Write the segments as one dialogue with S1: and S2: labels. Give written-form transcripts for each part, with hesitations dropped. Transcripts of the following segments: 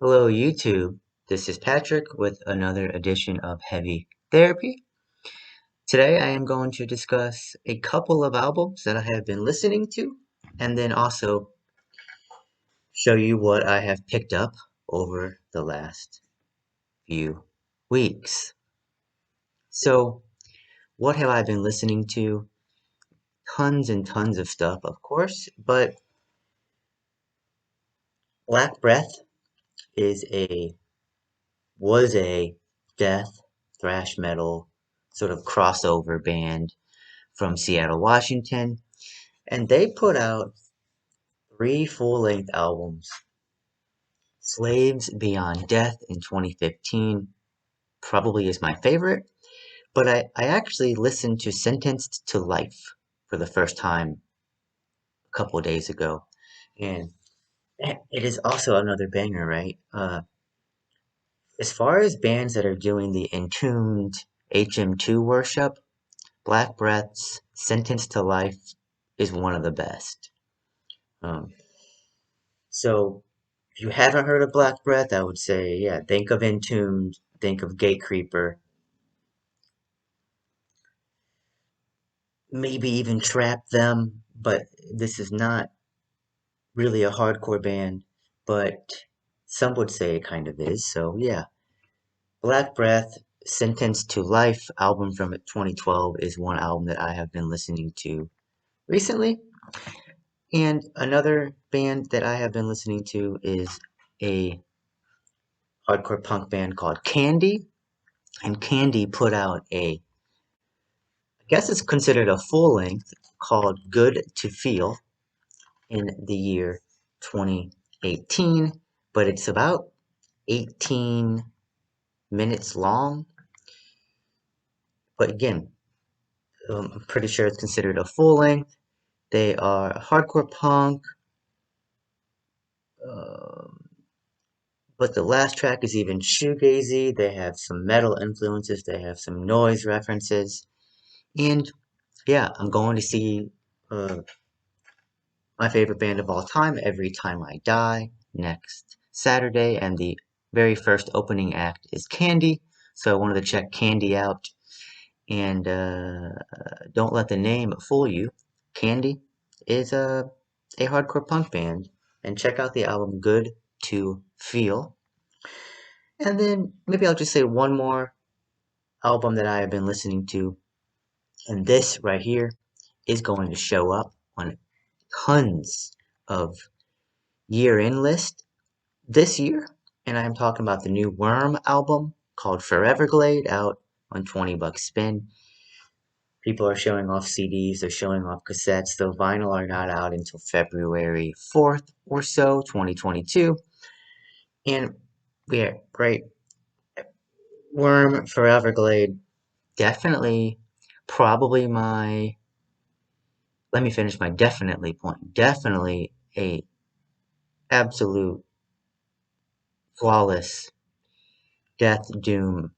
S1: Hello, YouTube. This is Patrick with another edition of Heavy Therapy. Today, I am going to discuss a couple of albums that I have been listening to, and then also show you what I have picked up over the last few weeks. So, what have I been listening to? Tons and tons of stuff, of course, but Black Breath is a was a death thrash metal sort of crossover band from Seattle, Washington, and they put out three full-length albums. Slaves Beyond Death in 2015 probably is my favorite, but I actually listened to Sentenced to Life for the first time a couple of days ago, and it is also another banger, right? As far as bands that are doing the Entombed HM2 worship, Black Breath's Sentenced to Life is one of the best. Um, So, if you haven't heard of Black Breath, I would say, yeah, think of Entombed, think of Gatecreeper, maybe even Trap Them, but this is not really a hardcore band, but some would say it kind of is. So, yeah, Black Breath, Sentenced to Life album from 2012 is one album that I have been listening to recently. And another band that I have been listening to is a hardcore punk band called Candy. And Candy put out I guess it's considered a full length called Good to Feel in the year 2018, but it's about 18 minutes long. But again, I'm pretty sure it's considered a full length. They are hardcore punk, um, but the last track is even shoegazy. They have some metal influences, they have some noise references, and yeah, I'm going to see my favorite band of all time, Every Time I Die, next Saturday, and the very first opening act is Candy. So I wanted to check Candy out, and don't let the name fool you. Candy is a hardcore punk band, and check out the album Good to Feel. And then maybe I'll just say one more album that I have been listening to, and this right here is going to show up on tons of year-end list this year, and I'm talking about the new Worm album called Foreverglade out on 20 bucks spin. People are showing off CDs, they're showing off cassettes. The vinyl are not out until February 4th or so, 2022. And yeah, great. Worm Foreverglade, definitely, probably let me finish my definitely point. Definitely a absolute flawless death doom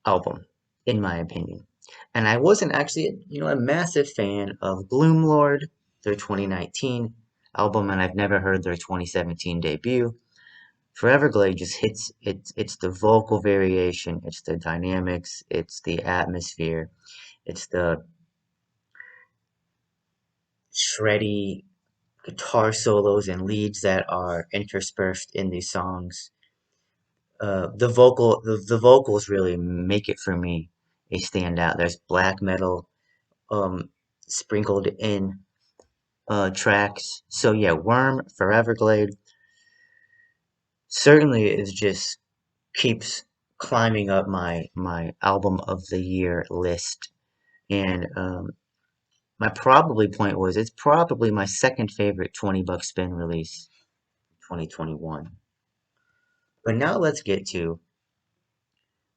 S1: album, in my opinion. And I wasn't actually, a massive fan of Gloomlord, their 2019 album, and I've never heard their 2017 debut. Foreverglade just hits it's the vocal variation, it's the dynamics, it's the atmosphere, it's the shreddy guitar solos and leads that are interspersed in these songs. The vocals really make it for me a standout. There's black metal um, sprinkled in tracks. So yeah, Worm, Foreverglade certainly is just keeps climbing up my album of the year list. And my probably point was it's probably my second favorite 20 buck spin release, 2021. But now let's get to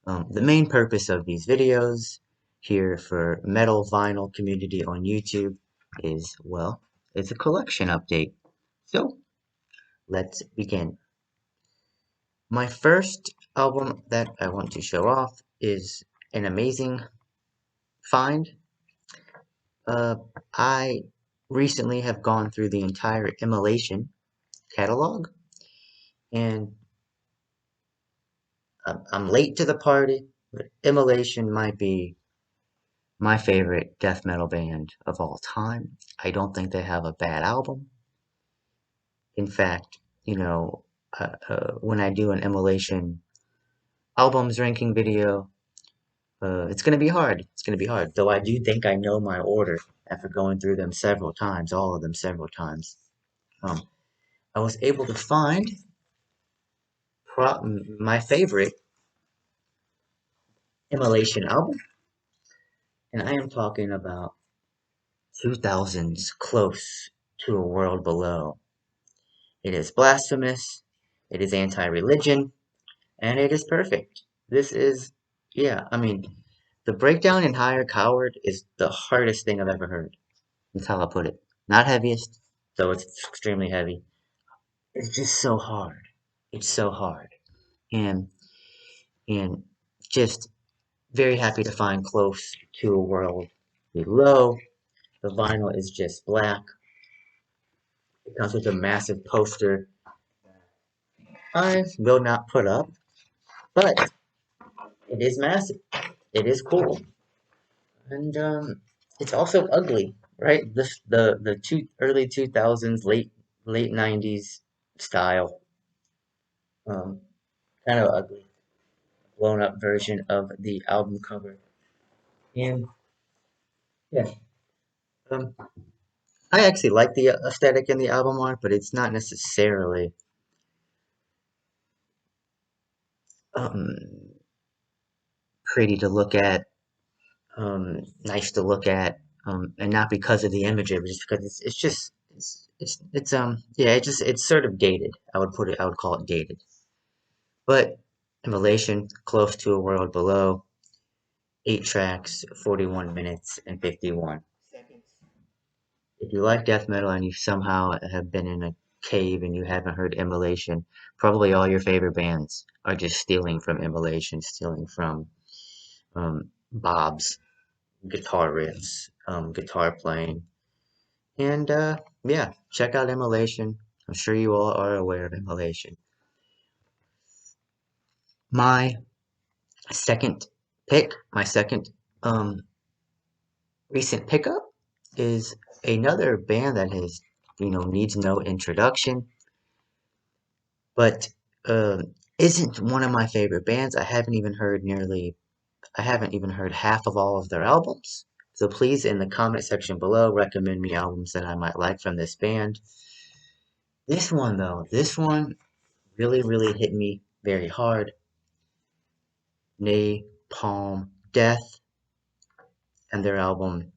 S1: the main purpose of these videos here for metal vinyl community on YouTube is, well, it's a collection update. So let's begin. My first album that I want to show off is an amazing find. Uh, I recently have gone through the entire Immolation catalog, and I'm late to the party, but Immolation might be my favorite death metal band of all time. I don't think they have a bad album. In fact, when I do an Immolation albums ranking video, it's going to be hard. It's going to be hard. Though I do think I know my order after going through them several times, all of them several times. Um, I was able to find my favorite Immolation album, and I am talking about 2000's Close to a World Below. It is blasphemous, it is anti-religion, and it is perfect. This is, yeah, I mean, the breakdown in Higher Coward is the hardest thing I've ever heard. That's how I'll put it. Not heaviest, though it's extremely heavy. It's just so hard. It's so hard. And and just very happy to find Close to a World Below. The vinyl is just black. It comes with a massive poster I will not put up, but it is massive. It is cool, and it's also ugly, right? The early 2000s, late 90s style, um, kind of ugly, blown up version of the album cover. And yeah, um, I actually like the aesthetic in the album art, but it's not necessarily um, pretty to look at, nice to look at, and not because of the imagery, but just because it's just yeah, it's sort of dated. I would call it dated. But Immolation, Close to a World Below, 8 tracks, 41 minutes and 51 seconds. If you like death metal and you somehow have been in a cave and you haven't heard Immolation, probably all your favorite bands are just stealing from Immolation, stealing from Bob's guitar riffs, guitar playing. And yeah, check out Immolation. I'm sure you all are aware of Immolation. My second my second um, recent pickup is another band that needs no introduction, but isn't one of my favorite bands. I haven't even heard half of all of their albums. So please, in the comment section below, recommend me albums that I might like from this band. This one really, really hit me very hard. Napalm Death and their album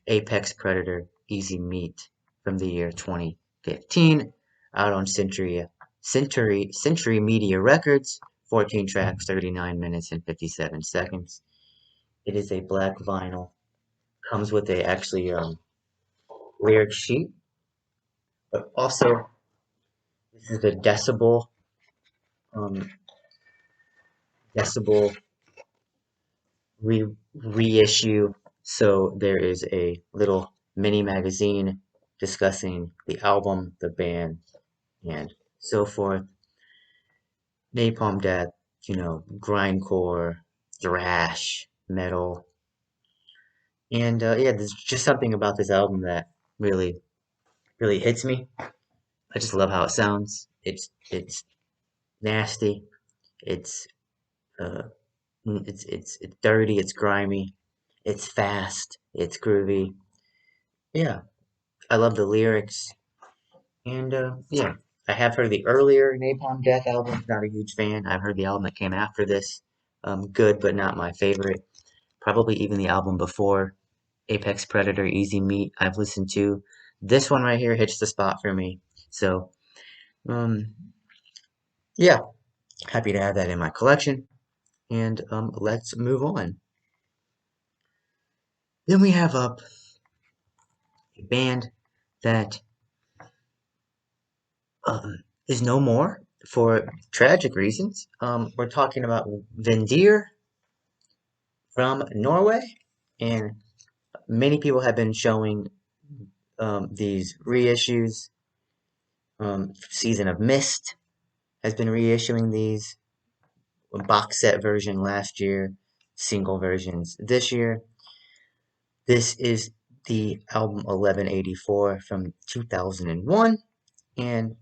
S1: Apex Predator Easy Meat from the year 2015, out on Century Media Records, 14 tracks, 39 minutes and 57 seconds. It is a black vinyl. Comes with a actually lyric sheet, but also this is the um, decibel reissue. So there is a little mini magazine discussing the album, the band, and so forth. Napalm Death, grindcore, thrash, metal, and yeah, there's just something about this album that really, really hits me. I just love how it sounds. It's nasty. It's uh, it's dirty. It's grimy. It's fast. It's groovy. Yeah, I love the lyrics. And yeah, I have heard the earlier Napalm Death album. Not a huge fan. I've heard the album that came after this. Good, but not my favorite. Probably even the album before Apex Predator Easy Meat I've listened to. This one right here hits the spot for me. So, um, yeah, happy to have that in my collection. And let's move on. Then we have up a band that is no more for tragic reasons. We're talking about Vendir from Norway, and many people have been showing these reissues. Season of Mist has been reissuing these. a box set version last year, single versions this year. This is the album 1184 from 2001, and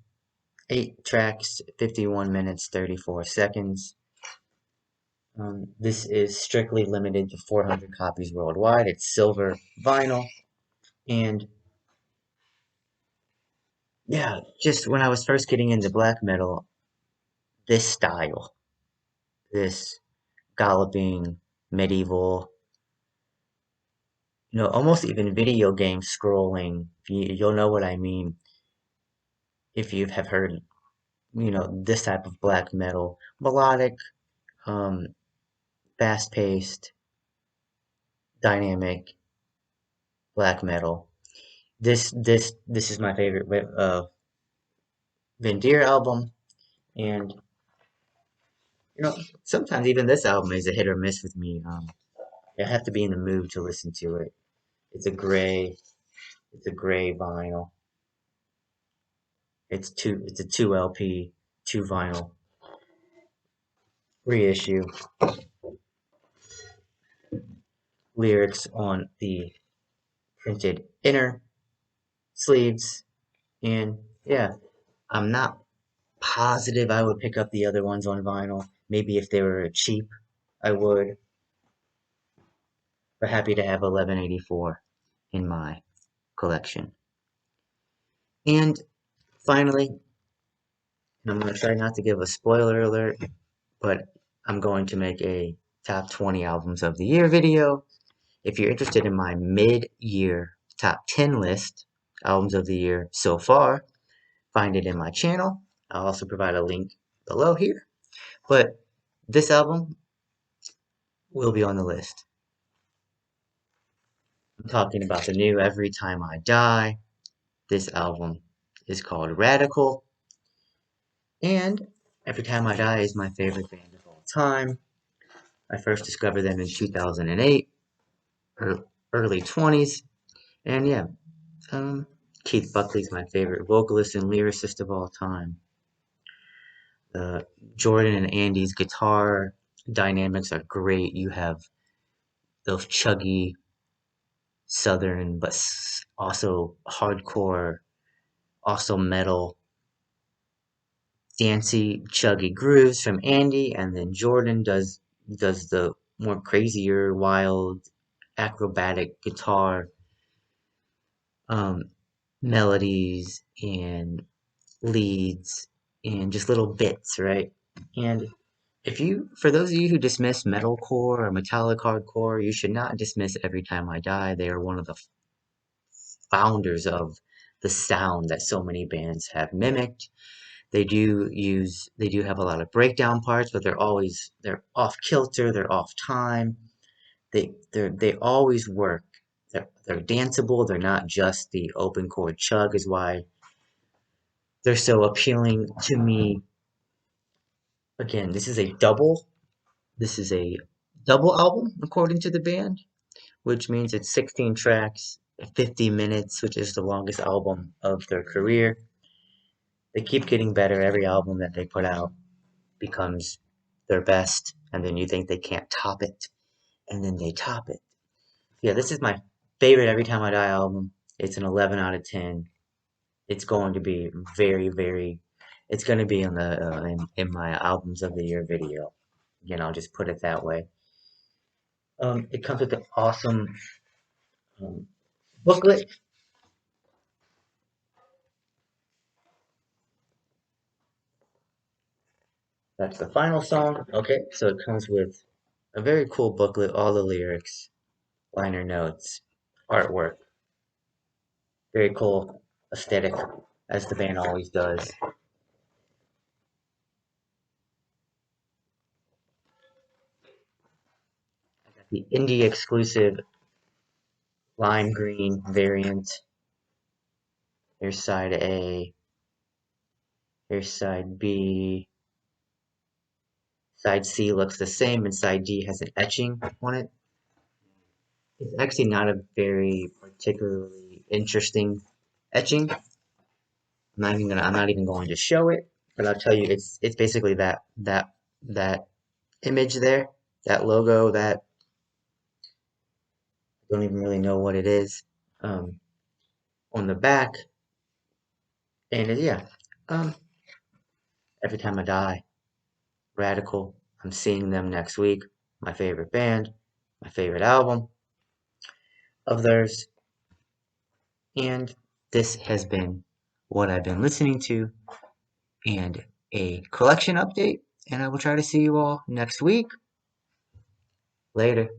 S1: 8 tracks, 51 minutes, 34 seconds. This is strictly limited to 400 copies worldwide. It's silver vinyl. And yeah, just when I was first getting into black metal, this style, this galloping, medieval, almost even video game scrolling, you'll know what I mean if you have heard, this type of black metal. Melodic, um, fast-paced, dynamic black metal. This is my favorite Vendir album, and sometimes even this album is a hit or miss with me. I have to be in the mood to listen to it. It's a gray, it's a gray vinyl. It's a 2 LP, 2 vinyl reissue. Lyrics on the printed inner sleeves, and yeah, I'm not positive I would pick up the other ones on vinyl. Maybe if they were cheap, I would. But happy to have 1184 in my collection. And finally, I'm going to try not to give a spoiler alert, but I'm going to make a top 20 albums of the year video. If you're interested in my mid-year top 10 list, albums of the year so far, find it in my channel. I'll also provide a link below here. But this album will be on the list. I'm talking about the new Every Time I Die. This album is called Radical. And Every Time I Die is my favorite band of all time. I first discovered them in 2008, early 20s. And yeah, Keith Buckley's my favorite vocalist and lyricist of all time. Jordan and Andy's guitar dynamics are great. You have those chuggy, southern, but also hardcore, also metal, dancey, chuggy grooves from Andy, and then Jordan does the more crazier, wild, acrobatic guitar um, melodies and leads and just little bits, right? And for those of you who dismiss metalcore or metallic hardcore, you should not dismiss Every Time I Die. They are one of the founders of the sound that so many bands have mimicked. They do have a lot of breakdown parts, but they're off kilter, they're off time. They always work. They're danceable. They're not just the open chord chug, is why they're so appealing to me. Again, this is a double album according to the band, which means it's 16 tracks, 50 minutes, which is the longest album of their career. They keep getting better. Every album that they put out becomes their best, and then you think they can't top it, and then they top it. Yeah, this is my favorite Every Time I Die album. It's an 11 out of 10. It's going to be it's going to be in my albums of the year video. I'll just put it that way. It comes with an awesome um, booklet. That's the final song. Okay, so it comes with a very cool booklet, all the lyrics, liner notes, artwork. Very cool aesthetic, as the band always does. The indie exclusive lime green variant. Here's side A. Here's side B. Side C looks the same, and side D has an etching on it. It's actually not a very particularly interesting etching. I'm not even going to show it, but I'll tell you, it's basically that image there, that logo, that I don't even really know what it is, um, on the back. And yeah, um, Every Time I Die, Radical. I'm seeing them next week. My favorite band, my favorite album of theirs. And this has been what I've been listening to and a collection update. And I will try to see you all next week. Later.